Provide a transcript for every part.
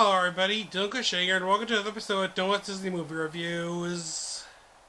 Hello everybody, Duncan here, and welcome to another episode of Don't Watch Disney Movie Reviews.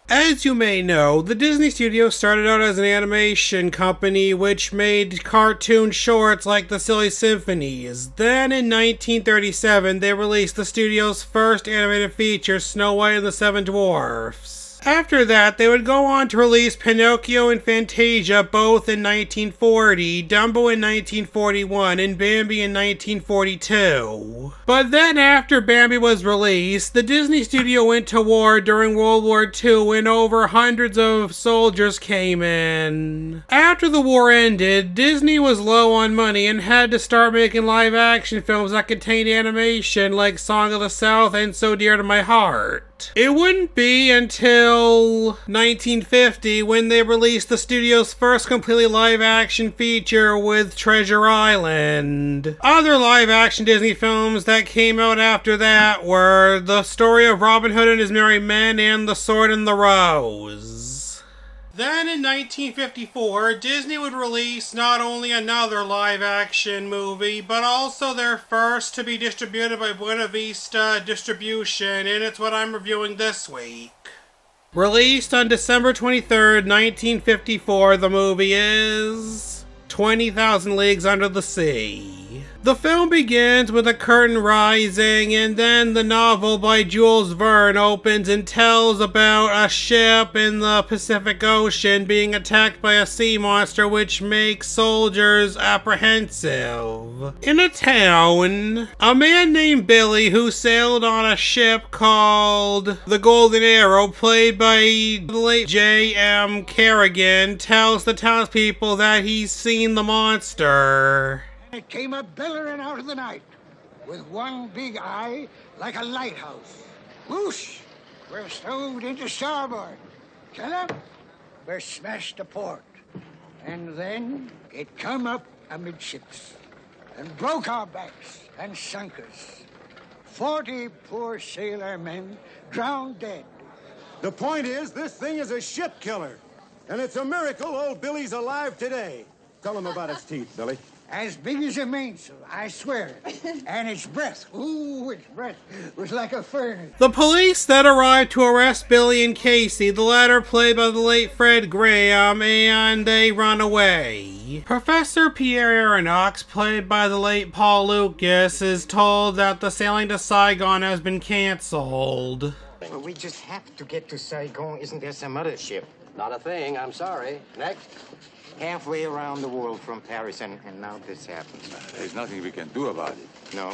As you may know, the Disney Studios started out as an animation company which made cartoon shorts like the Silly Symphonies. Then in 1937, they released the studio's first animated feature, Snow White and the Seven Dwarfs. After that, they would go on to release Pinocchio and Fantasia both in 1940, Dumbo in 1941, and Bambi in 1942. But then after Bambi was released, the Disney studio went to war during World War II when over hundreds of soldiers came in. After the war ended, Disney was low on money and had to start making live action films that contained animation like Song of the South and So Dear to My Heart. It wouldn't be until 1950 when they released the studio's first completely live-action feature with Treasure Island. Other live-action Disney films that came out after that were The Story of Robin Hood and His Merry Men and The Sword and the Rose. Then in 1954, Disney would release not only another live-action movie, but also their first to be distributed by Buena Vista Distribution, and it's what I'm reviewing this week. Released on December 23rd, 1954, the movie is 20,000 Leagues Under the Sea. The film begins with a curtain rising, and then the novel by Jules Verne opens and tells about a ship in the Pacific Ocean being attacked by a sea monster which makes soldiers apprehensive. In a town, a man named Billy who sailed on a ship called the Golden Arrow, played by the late J.M. Kerrigan, tells the townspeople that he's seen the monster. It came a bellering out of the night, with one big eye like a lighthouse. Whoosh! We're stowed into starboard. Tell 'em we're smashed to port. And then it come up amidships, and broke our backs and sunk us. 40 poor sailor men drowned dead. The point is, this thing is a ship killer. And it's a miracle old Billy's alive today. Tell him about its teeth, Billy. As big as a mainsail, I swear it. And its breath, its breath was like a furnace. The police then arrived to arrest Billy and Casey, the latter played by the late Fred Graham, and they run away. Professor Pierre Aronnax, played by the late Paul Lucas, is told that the sailing to Saigon has been cancelled. Well, we just have to get to Saigon. Isn't there some other ship? Not a thing, I'm sorry. Next. Halfway around the world from Paris, and now this happens. There's nothing we can do about it. No,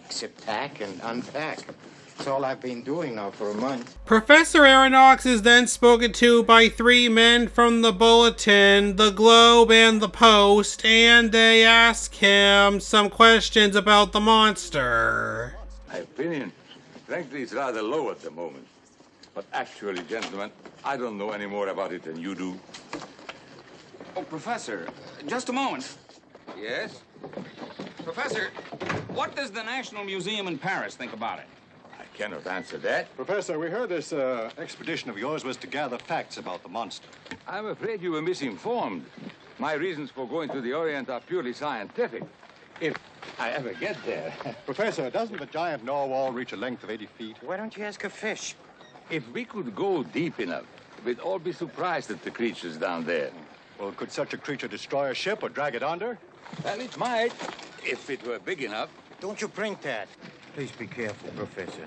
except pack and unpack. That's all I've been doing now for a month. Professor Aronnax is then spoken to by three men from the Bulletin, the Globe, and the Post, and they ask him some questions about the monster. My opinion, frankly, is rather low at the moment. But actually, gentlemen, I don't know any more about it than you do. Oh, Professor, just a moment. Yes? Professor, what does the National Museum in Paris think about it? I cannot answer that. Professor, we heard this expedition of yours was to gather facts about the monster. I'm afraid you were misinformed. My reasons for going to the Orient are purely scientific. If I ever get there. Professor, doesn't the giant narwhal reach a length of 80 feet? Why don't you ask a fish? If we could go deep enough, we'd all be surprised at the creatures down there. Well, could such a creature destroy a ship or drag it under? Well, it might, if it were big enough. Don't you drink that. Please be careful, Professor.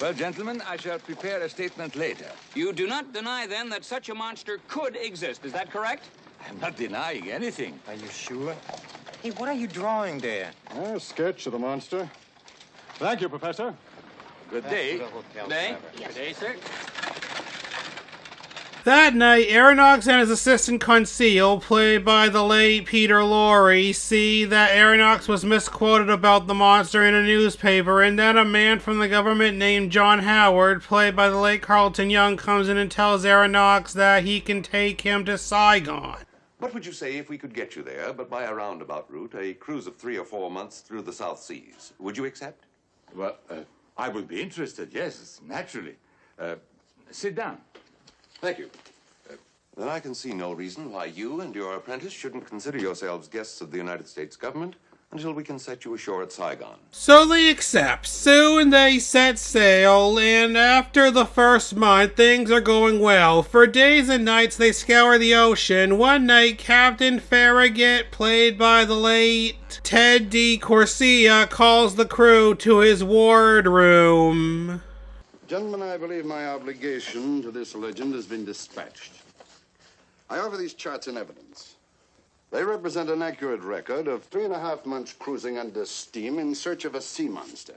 Well, gentlemen, I shall prepare a statement later. You do not deny, then, that such a monster could exist. Is that correct? I'm not denying anything. Are you sure? Hey, what are you drawing there? A sketch of the monster. Thank you, Professor. Good day. Back to the hotel, Day? Trevor. Good day, sir. That night, Aronnax and his assistant Conseil, played by the late Peter Lorre, see that Aronnax was misquoted about the monster in a newspaper, and then a man from the government named John Howard, played by the late Carlton Young, comes in and tells Aronnax that he can take him to Saigon. What would you say if we could get you there, but by a roundabout route, a cruise of 3 or 4 months through the South Seas? Would you accept? Well, I would be interested, yes, naturally. Sit down. Thank you. Then I can see no reason why you and your apprentice shouldn't consider yourselves guests of the United States government until we can set you ashore at Saigon. So they accept. Soon they set sail, and after the first month, things are going well. For days and nights, they scour the ocean. One night, Captain Farragut, played by the late Ted D. Corsia, calls the crew to his wardroom. Gentlemen, I believe my obligation to this legend has been dispatched. I offer these charts in evidence. They represent an accurate record of 3.5 months cruising under steam in search of a sea monster.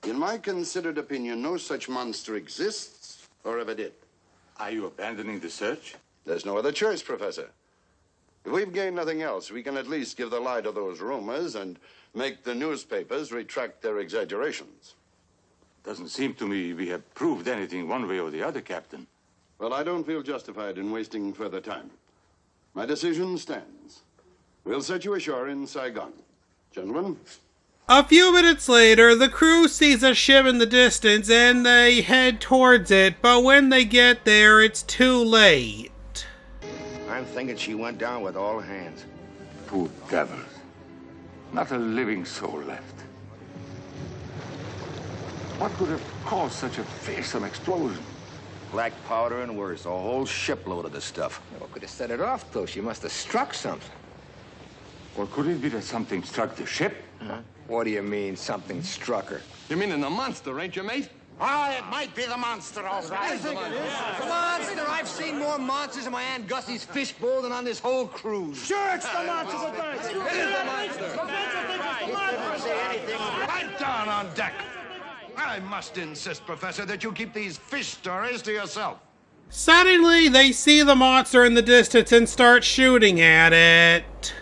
In my considered opinion, no such monster exists or ever did. Are you abandoning the search? There's no other choice, Professor. If we've gained nothing else, we can at least give the lie to those rumors and make the newspapers retract their exaggerations. Doesn't seem to me we have proved anything one way or the other, Captain. Well, I don't feel justified in wasting further time. My decision stands. We'll set you ashore in Saigon. Gentlemen? A few minutes later, the crew sees a ship in the distance and they head towards it, but when they get there, it's too late. I'm thinking she went down with all hands. Poor devils. Not a living soul left. What could have caused such a fearsome explosion? Black powder and worse. A whole shipload of the stuff. What could have set it off, though? She must have struck something. Or could it be that something struck the ship? Huh? What do you mean, something struck her? You mean in the monster, ain't you, mate? Ah, it might be the monster, all right. The monster! I've seen more monsters in my Aunt Gussie's fishbowl than on this whole cruise. Sure, it's the monster. It is the monster. Right down on deck. I must insist, Professor, that you keep these fish stories to yourself. Suddenly, they see the monster in the distance and start shooting at it.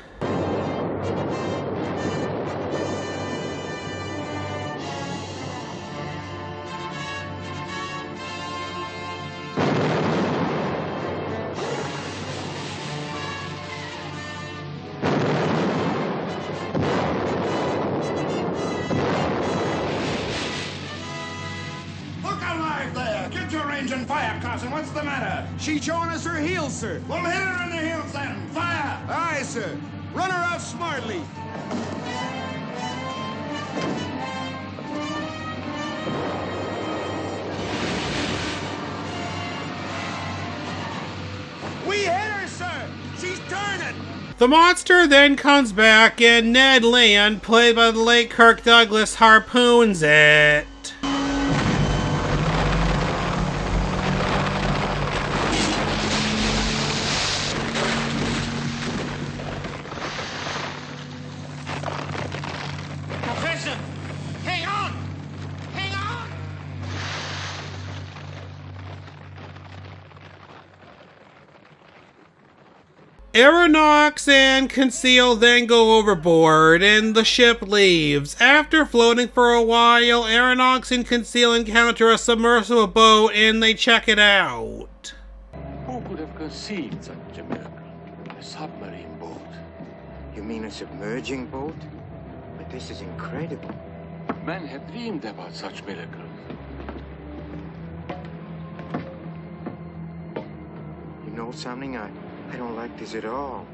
And fire, Carson. What's the matter? She's showing us her heels, sir. Well, hit her in the heels then. Fire! Aye, sir. Run her out smartly. We hit her, sir. She's turning. The monster then comes back and Ned Land, played by the late Kirk Douglas, harpoons it. Aeronax and Conceal then go overboard, and the ship leaves. After floating for a while, Aeronax and Conceal encounter a submersible boat, and they check it out. Who could have conceived such a miracle? A submarine boat. You mean a submerging boat? But this is incredible. Men have dreamed about such miracles. You know something? I don't like this at all.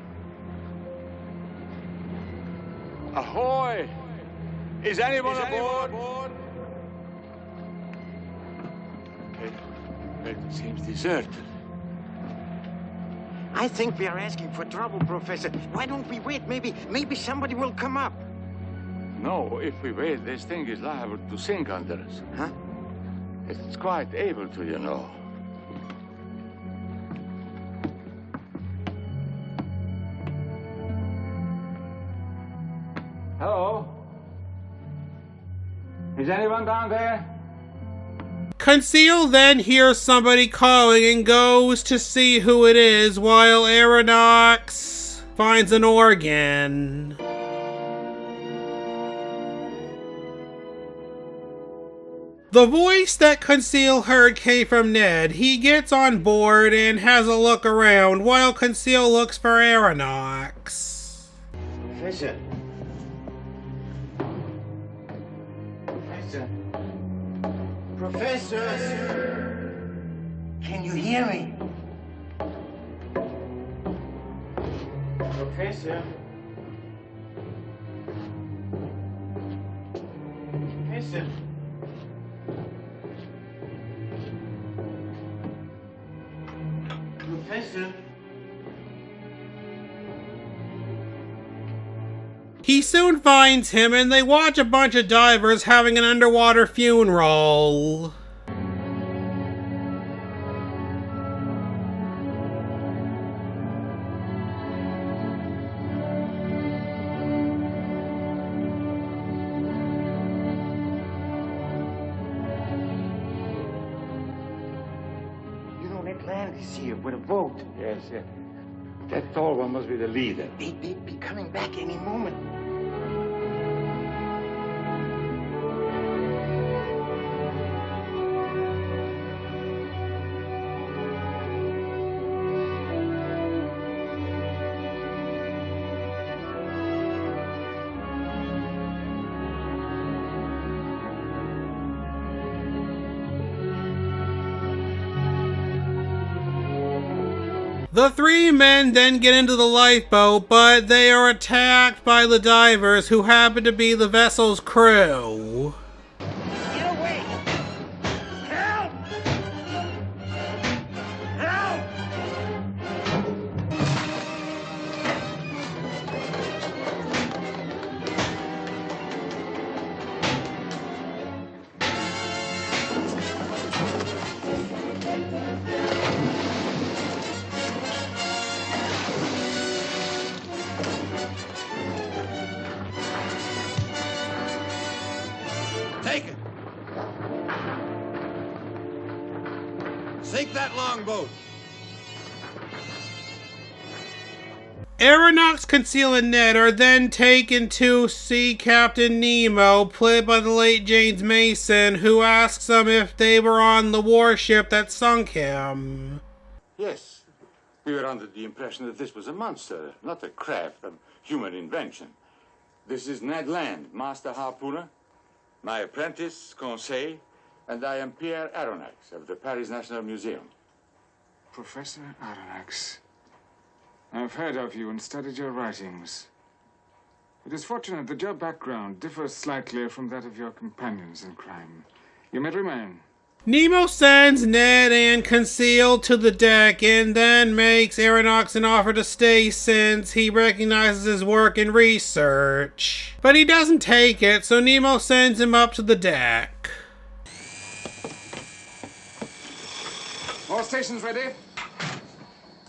Ahoy! Is anyone aboard? It seems deserted. I think we are asking for trouble, Professor. Why don't we wait? Maybe somebody will come up. No, if we wait, this thing is liable to sink under us. Huh? It's quite able to, you know. Hello? Is anyone down there? Conceal then hears somebody calling and goes to see who it is, while Aeronax finds an organ. The voice that Conceal heard came from Ned. He gets on board and has a look around, while Conceal looks for Aeronax. Professor. Professor! Can you hear me? Professor? Professor. Professor. He soon finds him and they watch a bunch of divers having an underwater funeral. You know, Ned Land is here with a boat. Yes, yes. That tall one must be the leader. They'd be coming back any moment. The three men then get into the lifeboat, but they are attacked by the divers who happen to be the vessel's crew. Get away! Help! Help! Take it. Sink that longboat. Aeronauts, Conseil, and Ned are then taken to see Captain Nemo, played by the late James Mason, who asks them if they were on the warship that sunk him. Yes. We were under the impression that this was a monster, not a craft of human invention. This is Ned Land, master harpooner, my apprentice, Conseil, and I am Pierre Aronnax of the Paris National Museum. Professor Aronnax, I've heard of you and studied your writings. It is fortunate that your background differs slightly from that of your companions in crime. You may remain. Nemo sends Ned and Conseil to the deck and then makes Aronnax an offer to stay since he recognizes his work in research. But he doesn't take it, so Nemo sends him up to the deck. All stations ready?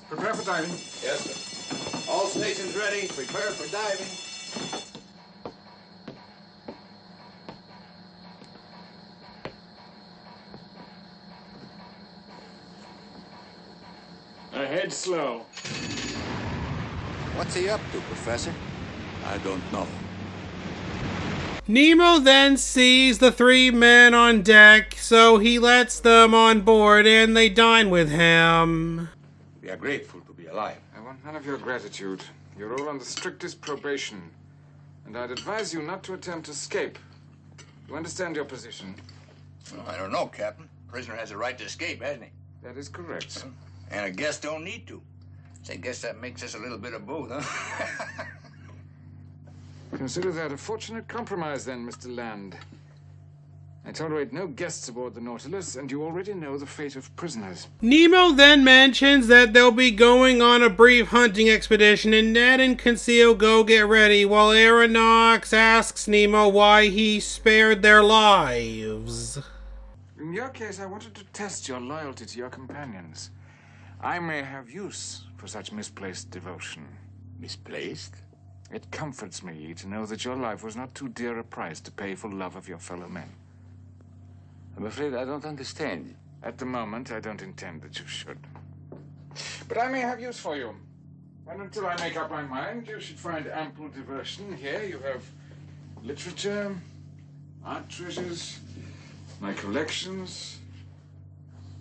Prepare for diving. Yes, sir. All stations ready. Prepare for diving. Ahead slow. What's he up to, Professor? I don't know. Nemo then sees the three men on deck, so he lets them on board and they dine with him. We are grateful to be alive. I want none of your gratitude. You're all on the strictest probation. And I'd advise you not to attempt escape. You understand your position? Well, I don't know, Captain. Prisoner has a right to escape, hasn't he? That is correct. And a guest don't need to. So I guess that makes us a little bit of both, huh? Consider that a fortunate compromise, then, Mr. Land. I tolerate no guests aboard the Nautilus, and you already know the fate of prisoners. Nemo then mentions that they'll be going on a brief hunting expedition, and Ned and Conseil go get ready, while Aronnax asks Nemo why he spared their lives. In your case, I wanted to test your loyalty to your companions. I may have use for such misplaced devotion. Misplaced? It comforts me to know that your life was not too dear a price to pay for love of your fellow men. I'm afraid I don't understand. At the moment, I don't intend that you should. But I may have use for you. And until I make up my mind, you should find ample diversion. Here you have literature, art treasures, my collections,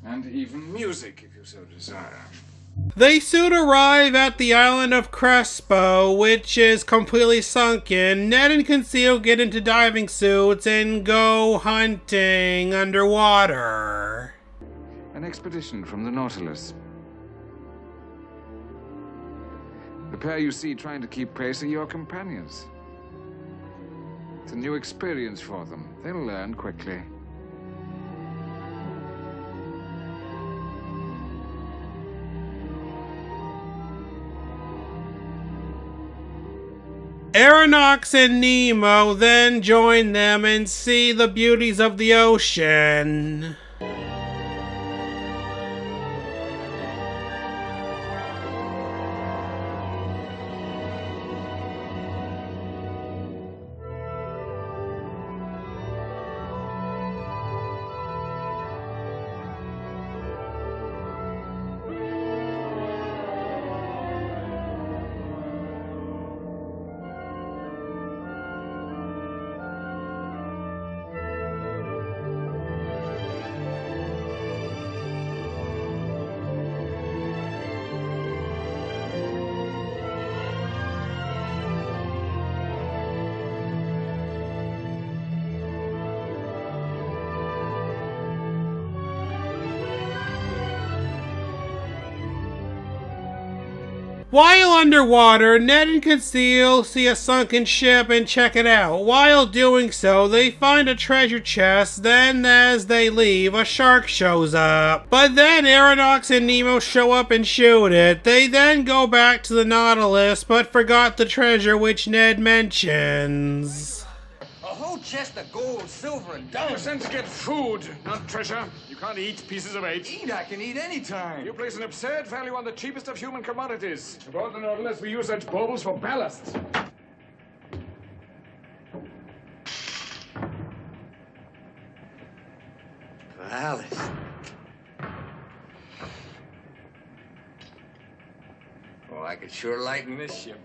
and even music, if you so desire. They soon arrive at the island of Crespo, which is completely sunken. Ned and Conseil get into diving suits and go hunting underwater. An expedition from the Nautilus. The pair you see trying to keep pace are your companions. It's a new experience for them. They'll learn quickly. Aronnax and Nemo then join them and see the beauties of the ocean. While underwater, Ned and Conseil see a sunken ship and check it out. While doing so, they find a treasure chest, then as they leave, a shark shows up. But then Aronnax and Nemo show up and shoot it. They then go back to the Nautilus, but forgot the treasure which Ned mentions. A whole chest of gold, silver, and You're diamonds. sent to get food, not treasure. You can't eat pieces of eight. Eat, I can eat any time. You place an absurd value on the cheapest of human commodities. Aboard the Nautilus, we use such baubles for ballast. Alice. Oh, I could sure lighten this ship.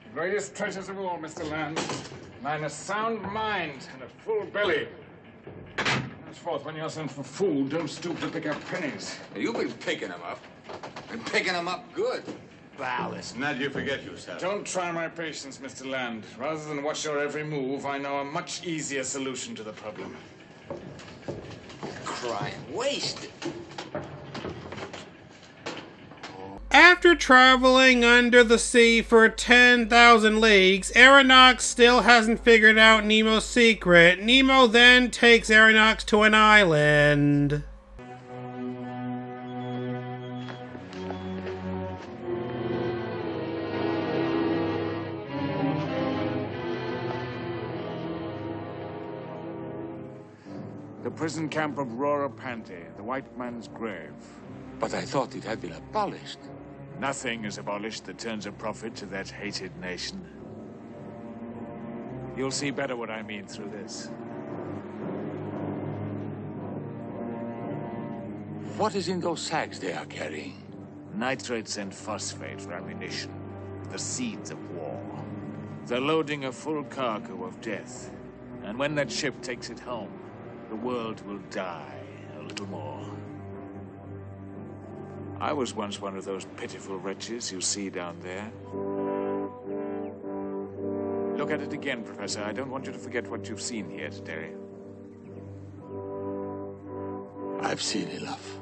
The greatest treasures of all, Mr. Land. Mine a sound mind and a full belly. Henceforth, when you're sent for food, don't stoop to pick up pennies. You've been picking them up. Been picking them up good. Ballast. Ned, you forget yourself. Don't try my patience, Mr. Land. Rather than watch your every move, I know a much easier solution to the problem. Crying. Wasted. After traveling under the sea for 10,000 leagues, Aronnax still hasn't figured out Nemo's secret. Nemo then takes Aronnax to an island. The prison camp of Rorapante, the white man's grave. But I thought it had been abolished. Nothing is abolished that turns a profit to that hated nation. You'll see better what I mean through this. What is in those sacks they are carrying? Nitrates and phosphate for ammunition. The seeds of war. They're loading a full cargo of death. And when that ship takes it home, the world will die a little more. I was once one of those pitiful wretches you see down there. Look at it again, Professor. I don't want you to forget what you've seen here today. I've seen enough.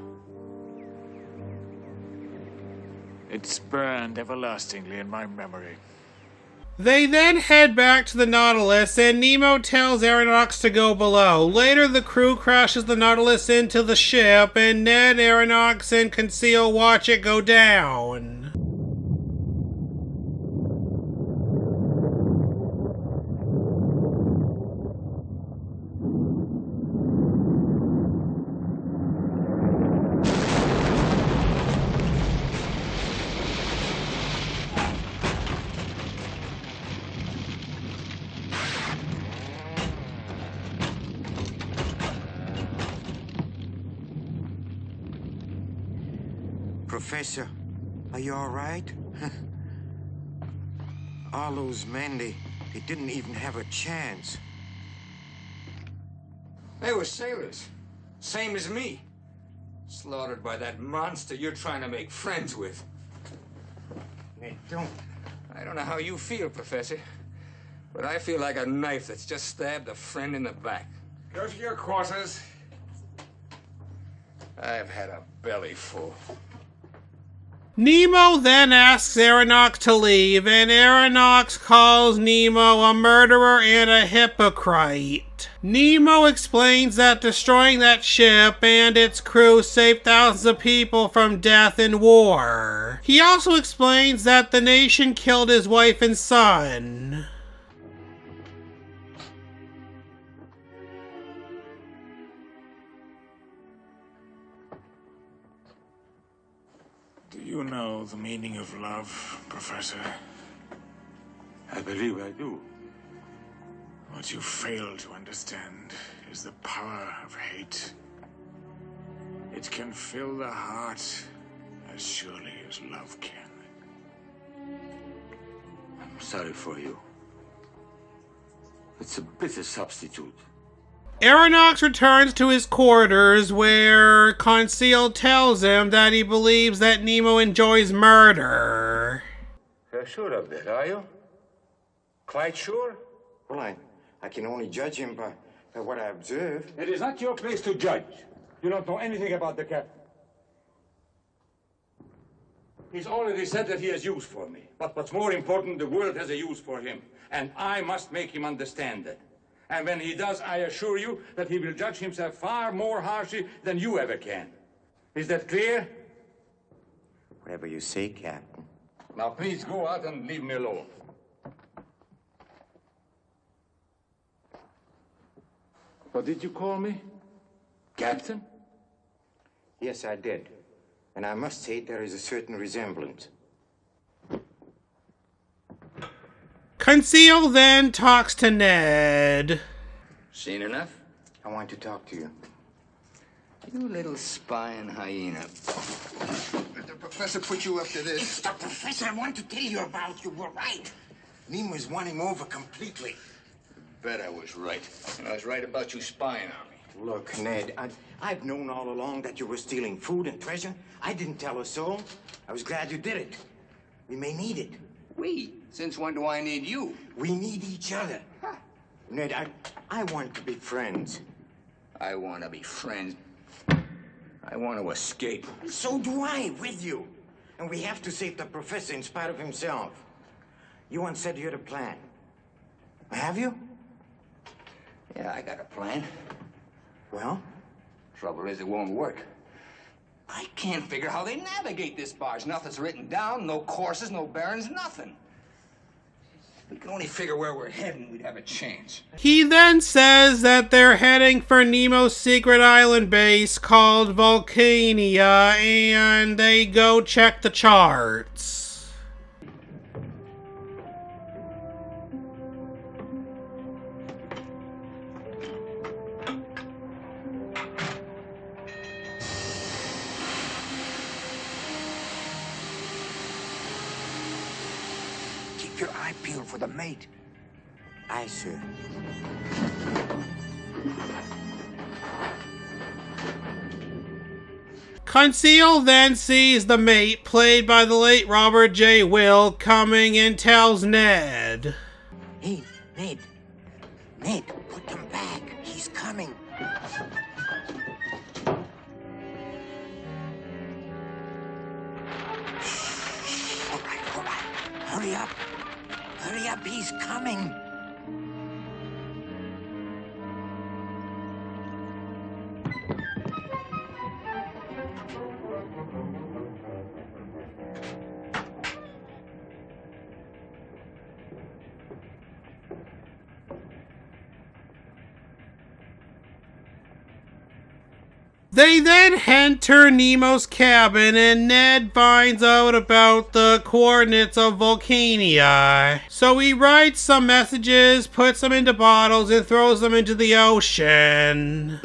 It's burned everlastingly in my memory. They then head back to the Nautilus, and Nemo tells Aronnax to go below. Later, the crew crashes the Nautilus into the ship, and Ned, Aronnax, and Conseil watch it go down. Professor, are you all right? All those men, they didn't even have a chance. They were sailors. Same as me. Slaughtered by that monster you're trying to make friends with. They don't. I don't know how you feel, Professor, but I feel like a knife that's just stabbed a friend in the back. Go to your quarters. I've had a belly full. Nemo then asks Aronnax to leave, and Aronnax calls Nemo a murderer and a hypocrite. Nemo explains that destroying that ship and its crew saved thousands of people from death in war. He also explains that the nation killed his wife and son. Do you know the meaning of love, Professor? I believe I do. What you fail to understand is the power of hate. It can fill the heart as surely as love can. I'm sorry for you. It's a bitter substitute. Aronnax returns to his quarters, where Conseil tells him that he believes that Nemo enjoys murder. You're sure of that, are you? Quite sure? Well, I can only judge him by what I observe. It is not your place to judge. You don't know anything about the captain. He's already said that he has use for me. But what's more important, the world has a use for him. And I must make him understand that. And when he does, I assure you that he will judge himself far more harshly than you ever can. Is that clear? Whatever you say, Captain. Now please go out and leave me alone. What did you call me? Captain? Yes, I did. And I must say there is a certain resemblance. Conseil then talks to Ned. Seen enough? I want to talk to you. You little spying hyena. The professor put you up to this. It's the professor I want to tell you about. You were right. Nemo's won him over completely. Bet I was right. And I was right about you spying on me. Look, Ned, I've known all along that you were stealing food and treasure. I didn't tell a soul. I was glad you did it. We may need it. We? Since when do I need you? We need each other. Huh. Ned, I want to be friends. I want to be friends. I want to escape. So do I, with you. And we have to save the professor in spite of himself. You once said you had a plan. Have you? Yeah, I got a plan. Well? Trouble is, it won't work. I can't figure how they navigate this barge. Nothing's written down, no courses, no bearings, nothing. If we could only figure where we're heading, we'd have a chance. He then says that they're heading for Nemo's secret island base called Vulcania, and they go check the charts. Keep your eye peeled for the mate. Aye, sir. Conseil then sees the mate, played by the late Robert J. Will, coming and tells Ned. Hey, Ned. Ned, put them back. He's coming. All right. Hurry up. Hurry up, he's coming. They then enter Nemo's cabin, and Ned finds out about the coordinates of Vulcania. So he writes some messages, puts them into bottles, and throws them into the ocean.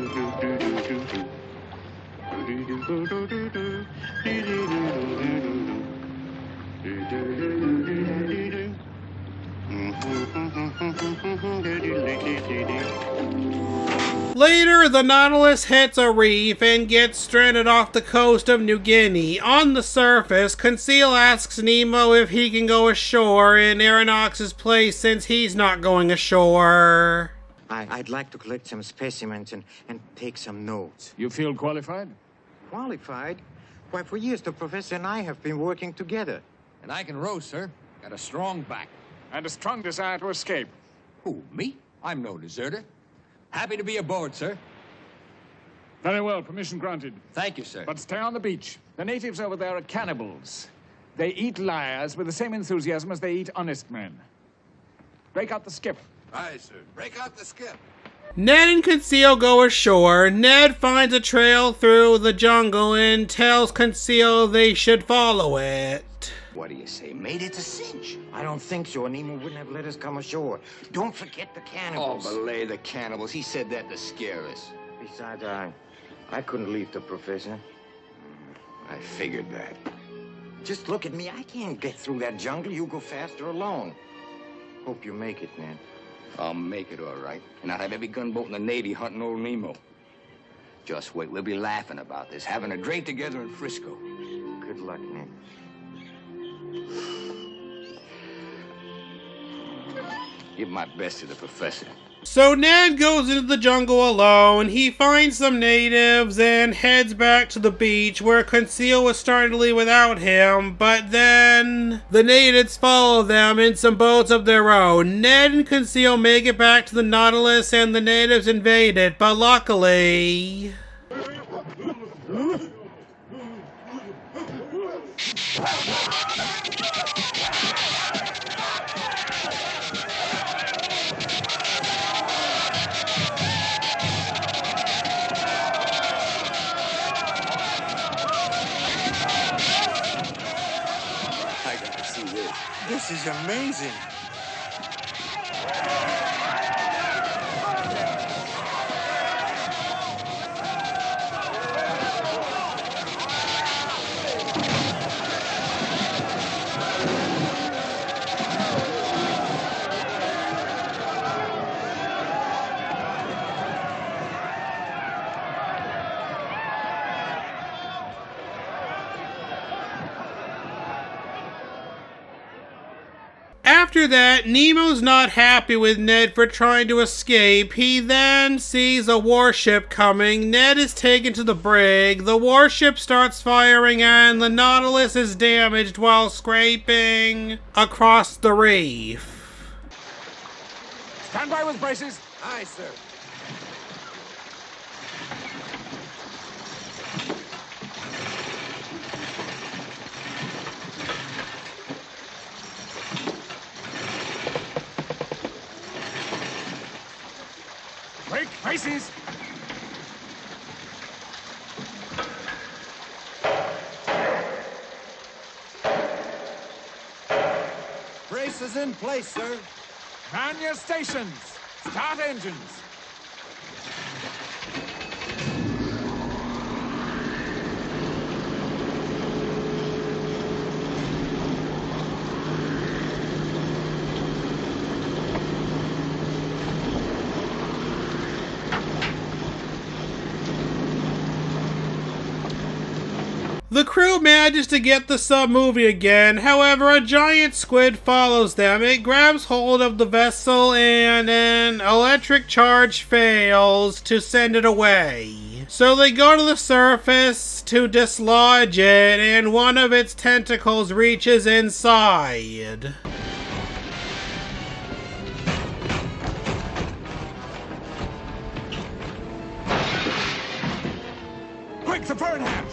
Later, the Nautilus hits a reef and gets stranded off the coast of New Guinea. On the surface, Conseil asks Nemo if he can go ashore in Aronnax's place since he's not going ashore. I'd like to collect some specimens and take some notes. You feel qualified? Qualified? Why, for years, the professor and I have been working together. And I can row, sir. Got a strong back. And a strong desire to escape. Who, me? I'm no deserter. Happy to be aboard, sir. Very well, permission granted. Thank you, sir. But stay on the beach. The natives over there are cannibals. They eat liars with the same enthusiasm as they eat honest men. Break out the skip. Aye, sir. Break out the skip. Ned and Conseil go ashore. Ned finds a trail through the jungle and tells Conseil they should follow it. What do you say, mate? It's a cinch. I don't think so. Nemo wouldn't have let us come ashore. Don't forget the Oh, cannibals. belay the cannibals. He said that to scare us. Besides, I couldn't leave the professor. I figured that. Just look at me. I can't get through that jungle. You go faster alone. Hope you make it, Ned. I'll make it all right. And I'll have every gunboat in the Navy hunting old Nemo. Just wait. We'll be laughing about this, having a drink together in Frisco. Good luck, Ned. Give my best to the professor. So Ned goes into the jungle alone. He finds some natives and heads back to the beach where Conseil was starting to leave without him, but then the natives follow them in some boats of their own. Ned and Conseil make it back to the Nautilus and the natives invade it, but luckily... I got to see this. This is amazing. After that, Nemo's not happy with Ned for trying to escape. He then sees a warship coming. Ned is taken to the brig. The warship starts firing and the Nautilus is damaged while scraping across the reef. Stand by with braces. Aye, sir. Break braces. Braces in place, sir. Man your stations. Start engines. The crew manages to get the sub moving again. However, a giant squid follows them. It grabs hold of the vessel and an electric charge fails to send it away. So they go to the surface to dislodge it, and one of its tentacles reaches inside. Quick, the burn hatch.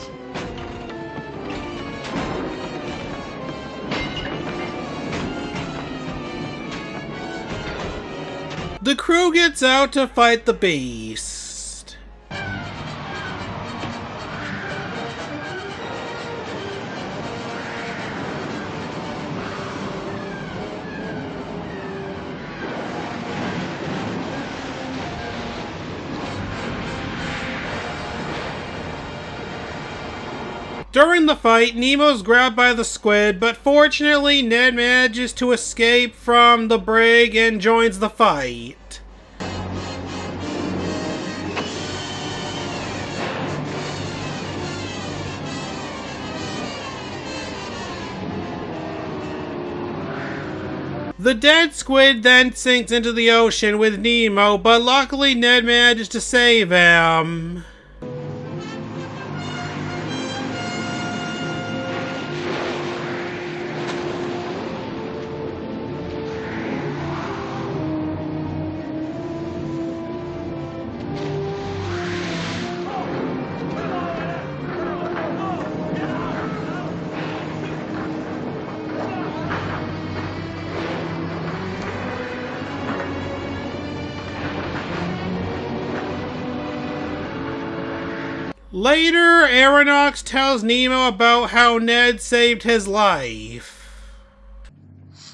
The crew gets out to fight the beast. During the fight, Nemo's grabbed by the squid, but fortunately Ned manages to escape from the brig and joins the fight. The dead squid then sinks into the ocean with Nemo, but luckily Ned manages to save him. Later, Aeronox tells Nemo about how Ned saved his life.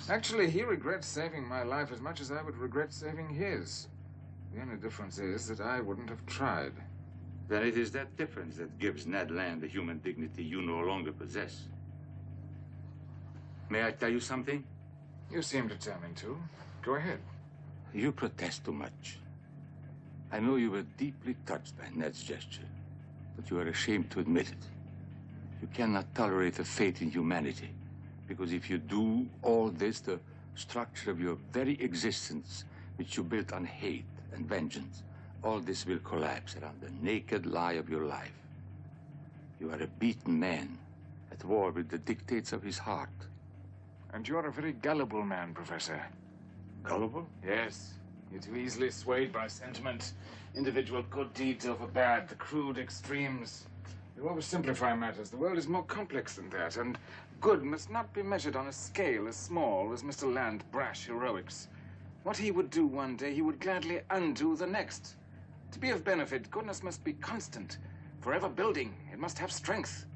Actually, he regrets saving my life as much as I would regret saving his. The only difference is that I wouldn't have tried. Then it is that difference that gives Ned Land the human dignity you no longer possess. May I tell you something? You seem determined to. Go ahead. You protest too much. I know you were deeply touched by Ned's gesture, but you are ashamed to admit it. You cannot tolerate a fate in humanity, because if you do all this, the structure of your very existence, which you built on hate and vengeance, all this will collapse around the naked lie of your life. You are a beaten man, at war with the dictates of his heart. And you're a very gullible man, Professor. Gullible? Yes. You're too easily swayed by sentiment. Individual good deeds over bad, the crude extremes. You oversimplify matters. The world is more complex than that, and good must not be measured on a scale as small as Mr. Land's brash heroics. What he would do one day, he would gladly undo the next. To be of benefit, goodness must be constant, forever building. It must have strength.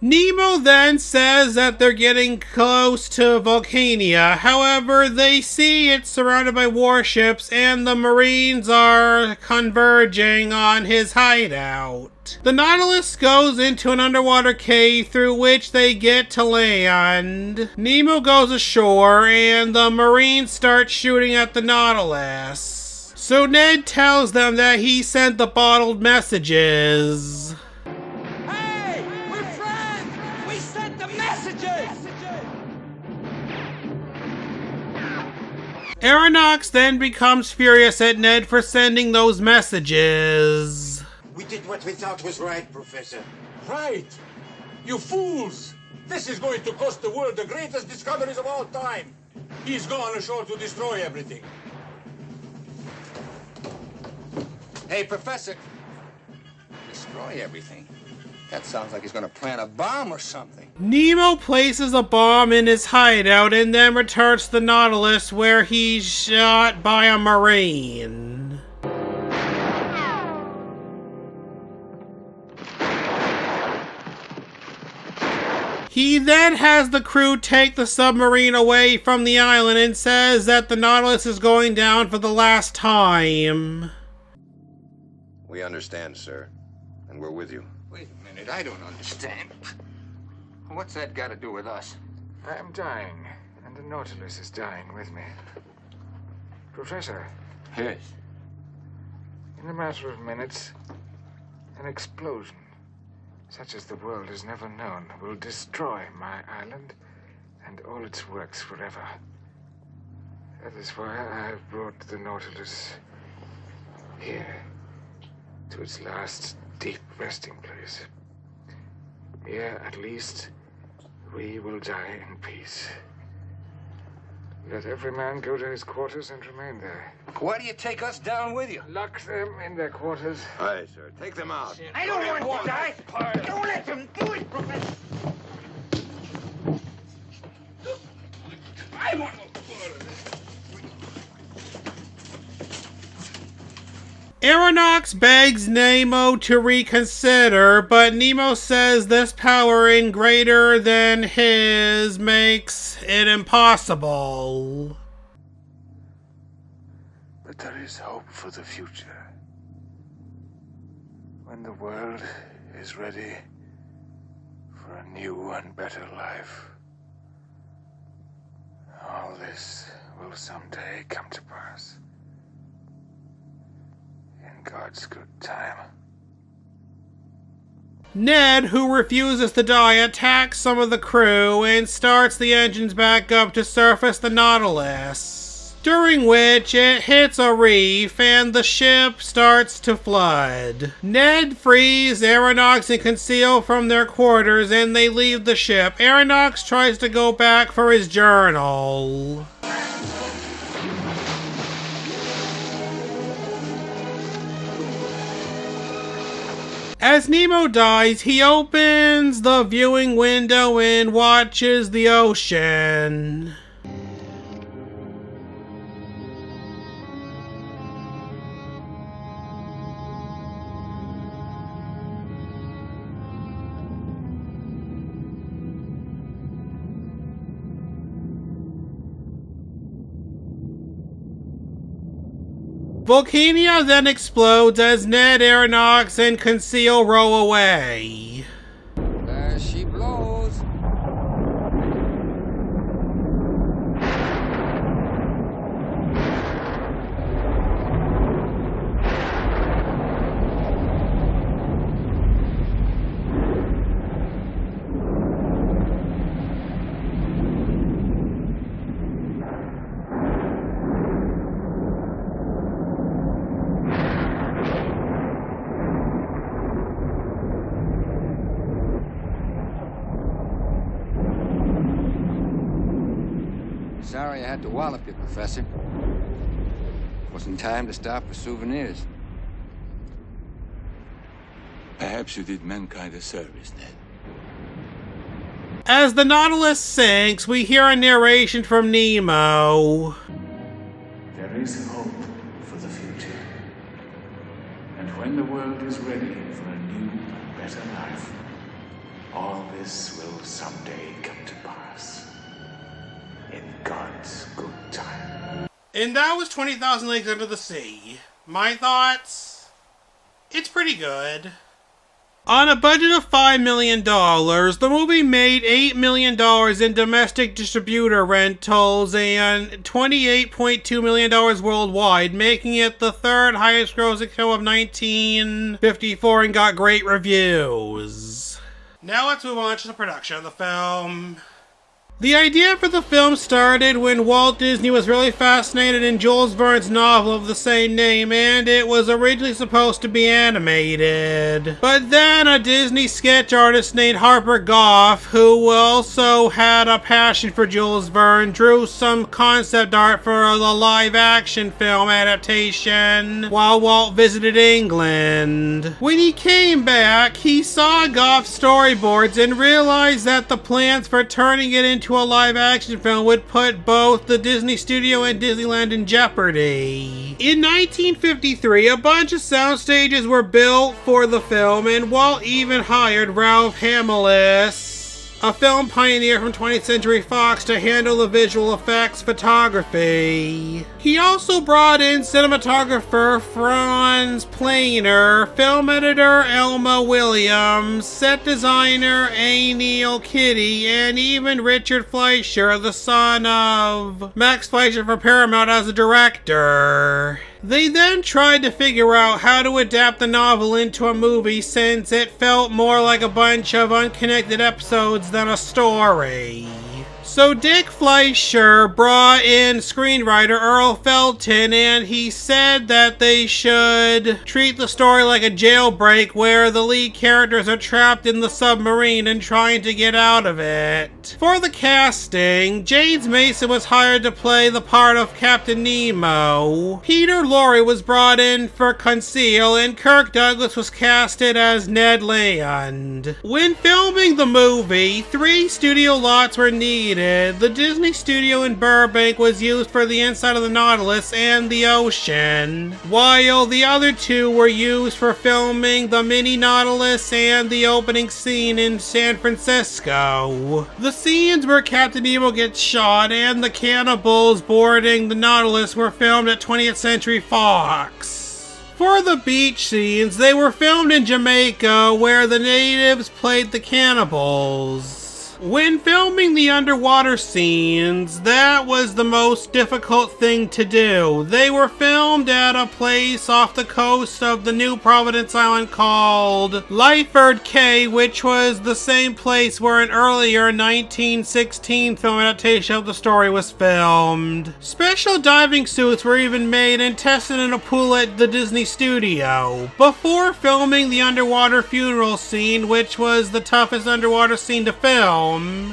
Nemo then says that they're getting close to Vulcania. However, they see it's surrounded by warships and the Marines are converging on his hideout. The Nautilus goes into an underwater cave through which they get to land. Nemo goes ashore and the Marines start shooting at the Nautilus. So Ned tells them that he sent the bottled messages. Aeronox then becomes furious at Ned for sending those messages. We did what we thought was right, Professor. Right! You fools! This is going to cost the world the greatest discoveries of all time. He's gone ashore to destroy everything. Hey, Professor. Destroy everything? That sounds like he's gonna plant a bomb or something. Nemo places a bomb in his hideout and then returns to the Nautilus where he's shot by a Marine. He then has the crew take the submarine away from the island and says that the Nautilus is going down for the last time. We understand, sir, and we're with you. Wait a minute, I don't understand. What's that got to do with us? I am dying, and the Nautilus is dying with me. Professor. Yes. In a matter of minutes, an explosion, such as the world has never known, will destroy my island and all its works forever. That is why I have brought the Nautilus here, to its last deep resting place. Here, at least, we will die in peace. Let every man go to his quarters and remain there. Why do you take us down with you? Lock them in their quarters. Aye, sir. Take them out. I don't want to die. Don't let them do it, Professor. I want to. Aeronox begs Nemo to reconsider, but Nemo says this power in greater than his makes it impossible. But there is hope for the future. When the world is ready for a new and better life, all this will someday come to pass. In God's good time. Ned, who refuses to die, attacks some of the crew and starts the engines back up to surface the Nautilus, during which it hits a reef and the ship starts to flood. Ned frees Aeronox and Conseil from their quarters and they leave the ship. Aeronox tries to go back for his journal. As Nemo dies, he opens the viewing window and watches the ocean. Volcania then explodes as Ned, Aronnax, and Conseil row away. There she blows. Sorry I had to wallop you, Professor. Wasn't time to stop for souvenirs. Perhaps you did mankind a service, Ned. As the Nautilus sinks, we hear a narration from Nemo. There is hope for the future. And when the world is ready for a new, better life, all this will someday come to pass. In God's good time. And that was 20,000 Leagues Under the Sea. My thoughts? It's pretty good. On a budget of $5 million, the movie made $8 million in domestic distributor rentals and $28.2 million worldwide, making it the third highest grossing film of 1954 and got great reviews. Now let's move on to the production of the film. The idea for the film started when Walt Disney was really fascinated in Jules Verne's novel of the same name, and it was originally supposed to be animated. But then a Disney sketch artist named Harper Goff, who also had a passion for Jules Verne, drew some concept art for the live-action film adaptation while Walt visited England. When he came back, he saw Goff's storyboards and realized that the plans for turning it into a live-action film would put both the Disney studio and Disneyland in jeopardy. In 1953, a bunch of sound stages were built for the film, and Walt even hired Ralph Hamelis, a film pioneer from 20th Century Fox, to handle the visual effects photography. He also brought in cinematographer Franz Planer, film editor Elma Williams, set designer A. Neil Kitty, and even Richard Fleischer, the son of Max Fleischer for Paramount, as a director. They then tried to figure out how to adapt the novel into a movie, since it felt more like a bunch of unconnected episodes than a story. So Dick Fleischer brought in screenwriter Earl Felton, and he said that they should treat the story like a jailbreak where the lead characters are trapped in the submarine and trying to get out of it. For the casting, James Mason was hired to play the part of Captain Nemo. Peter Lorre was brought in for Conseil, and Kirk Douglas was casted as Ned Land. When filming the movie, 3 studio lots were needed. The Disney studio in Burbank was used for the inside of the Nautilus and the ocean, while the other 2 were used for filming the mini Nautilus and the opening scene in San Francisco. The scenes where Captain Nemo gets shot and the cannibals boarding the Nautilus were filmed at 20th Century Fox. For the beach scenes, they were filmed in Jamaica, where the natives played the cannibals. When filming the underwater scenes, that was the most difficult thing to do. They were filmed at a place off the coast of the New Providence Island called Lyford Cay, which was the same place where an earlier 1916 film adaptation of the story was filmed. Special diving suits were even made and tested in a pool at the Disney studio. Before filming the underwater funeral scene, which was the toughest underwater scene to film,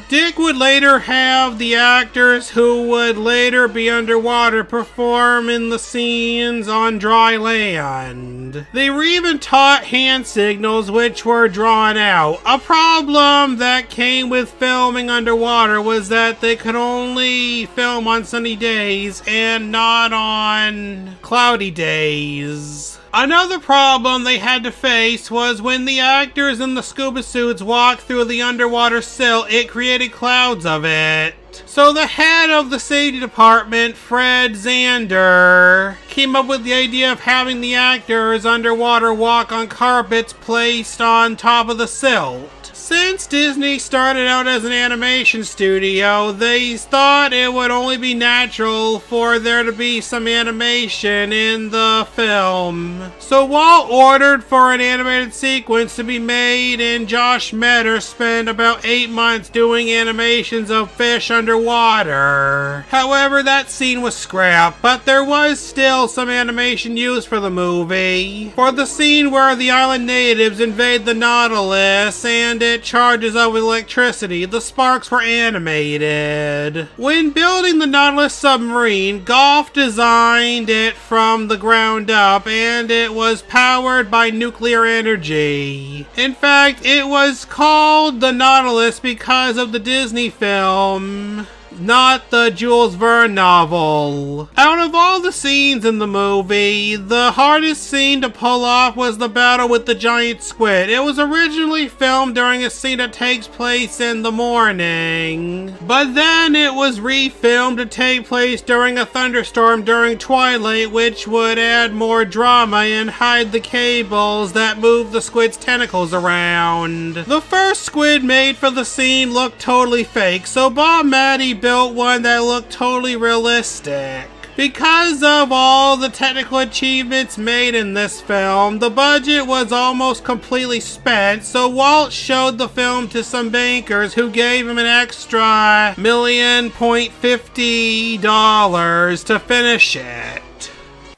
Dick would later have the actors who would later be underwater perform in the scenes on dry land. They were even taught hand signals, which were drawn out. A problem that came with filming underwater was that they could only film on sunny days and not on cloudy days. Another problem they had to face was when the actors in the scuba suits walked through the underwater silt, it created clouds of it. So the head of the safety department, Fred Zander, came up with the idea of having the actors underwater walk on carpets placed on top of the silt. Since Disney started out as an animation studio, they thought it would only be natural for there to be some animation in the film. So Walt ordered for an animated sequence to be made, and Josh Metter spent about 8 months doing animations of fish underwater. However, that scene was scrapped, but there was still some animation used for the movie. For the scene where the island natives invade the Nautilus and it charges up with electricity, the sparks were animated. When building the Nautilus submarine, Goff designed it from the ground up, and it was powered by nuclear energy. In fact, it was called the Nautilus because of the Disney film, not the Jules Verne novel. Out of all the scenes in the movie, the hardest scene to pull off was the battle with the giant squid. It was originally filmed during a scene that takes place in the morning, but then it was refilmed to take place during a thunderstorm during twilight, which would add more drama and hide the cables that move the squid's tentacles around. The first squid made for the scene looked totally fake, so Bob Matty built one that looked totally realistic. Because of all the technical achievements made in this film, the budget was almost completely spent, so Walt showed the film to some bankers who gave him an extra $1.50 to finish it.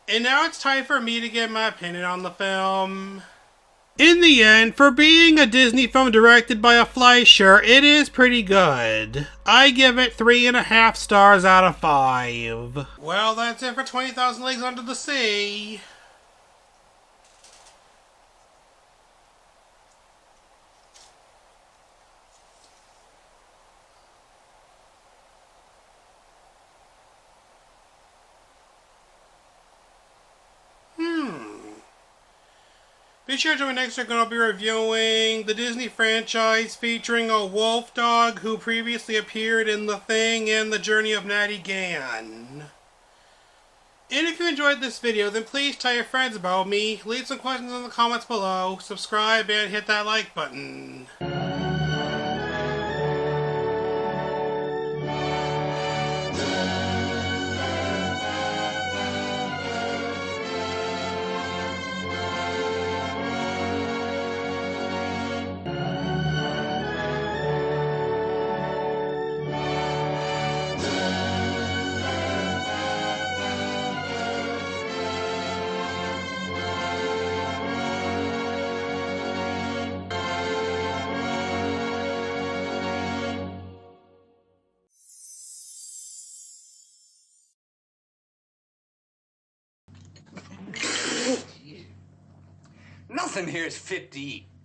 And now it's time for me to give my opinion on the film. In the end, for being a Disney film directed by a Fleischer, it is pretty good. I give it 3.5 stars out of 5. Well, that's it for 20,000 Leagues Under the Sea. Be sure to join next week when I'll be reviewing the Disney franchise featuring a wolf dog who previously appeared in The Thing and The Journey of Natty Gann. And if you enjoyed this video, then please tell your friends about me, leave some questions in the comments below, subscribe, and hit that like button. Nothing here is fit to eat.